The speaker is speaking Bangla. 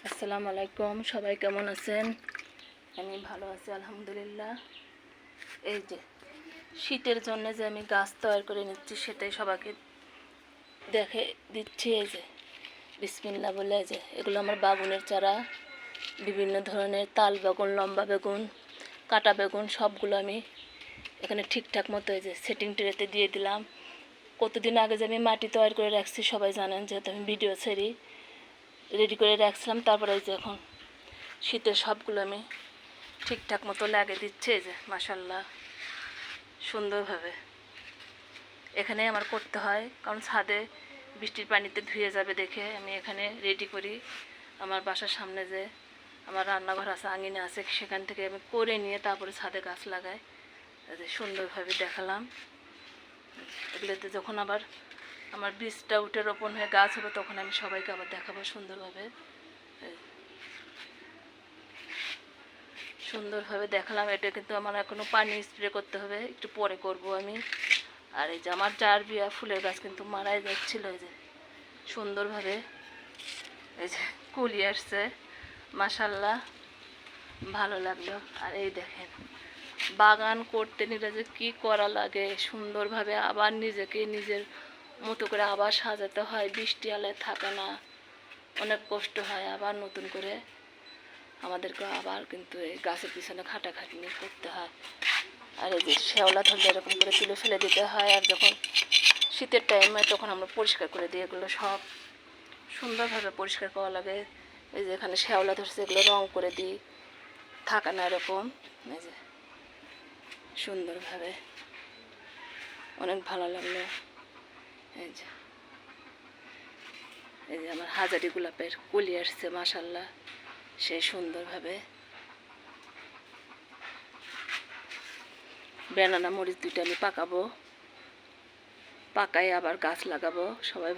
আসসালামু আলাইকুম, সবাই কেমন আছেন? আমি ভালো আছি আলহামদুলিল্লাহ। এই যে শীতের জন্য যে আমি গাছ তৈরি করে নিচ্ছি সেটাই সবাইকে দেখে দিচ্ছি। এই যে বিসমিল্লাহ বলে, যে এগুলো আমার বাগুনের চারা, বিভিন্ন ধরনের তাল বেগুন, লম্বা বেগুন, কাটা বেগুন সবগুলো আমি এখানে ঠিকঠাক মতো এই যে সেটিং ট্রেতে দিয়ে দিলাম। কতদিন আগে যে আমি মাটি তৈরি করে রাখছি সবাই জানেন, যেহেতু আমি ভিডিও ছেড়ি, রেডি করে রাখছিলাম। তারপরে এই যে এখন শীতের সবগুলো আমি ঠিকঠাক মতো লাগিয়ে দিচ্ছে। এই যে মাশাল্লাহ সুন্দরভাবে এখানে আমার করতে হয়, কারণ ছাদে বৃষ্টির পানিতে ধুয়ে যাবে দেখে আমি এখানে রেডি করি। আমার বাসার সামনে যে আমার রান্নাঘর আছে, আঙিনা আছে, সেখান থেকে আমি করে নিয়ে তারপরে ছাদে গাছ লাগাই। সুন্দরভাবে দেখালাম। এগুলোতে যখন আবার আমার বীজটা উঠে রোপণ হয়ে গাছ হবে তখন আমি সবাইকে আবার দেখাবো সুন্দরভাবে দেখালাম। এটা কিন্তু আমার এখনও পানি স্প্রে করতে হবে, একটু পরে করব আমি। আর এই যে আমার জারবিয়া ফুলের গাছ কিন্তু মারাই যাচ্ছিল, এই যে সুন্দরভাবে এই যে কুলি আসছে, মাশাল্লাহ ভালো লাগলো। আর এই দেখেন বাগান করতে নিলে যে কী করা লাগে, সুন্দরভাবে আবার নিজেকে নিজের মতো করে আবার সাজাতে হয়। বৃষ্টি আলে থাকে না, অনেক কষ্ট হয়। আবার নতুন করে আমাদেরকে আবার কিন্তু এই গাছের পিছনে খাটাখাটনি করতে হয়। আর এই যে শেওলা ধরলে এরকম করে তুলে ফেলে দিতে হয়। আর যখন শীতের টাইমে তখন আমরা পরিষ্কার করে দিই, এগুলো সব সুন্দরভাবে পরিষ্কার করা লাগে। এই যে এখানে শেওলা ধরছে, এগুলো রং করে দিই, থাকে না এরকম। এই যে সুন্দরভাবে অনেক ভালো লাগলো। এই যে আমার হাজারি গোলাপের কলি আসছে, মাশাল্লাহ সে সুন্দরভাবে। বেনানা মরিচ দুইটা আমি পাকাবো, পাকাই আবার গাছ লাগাবো। সবাই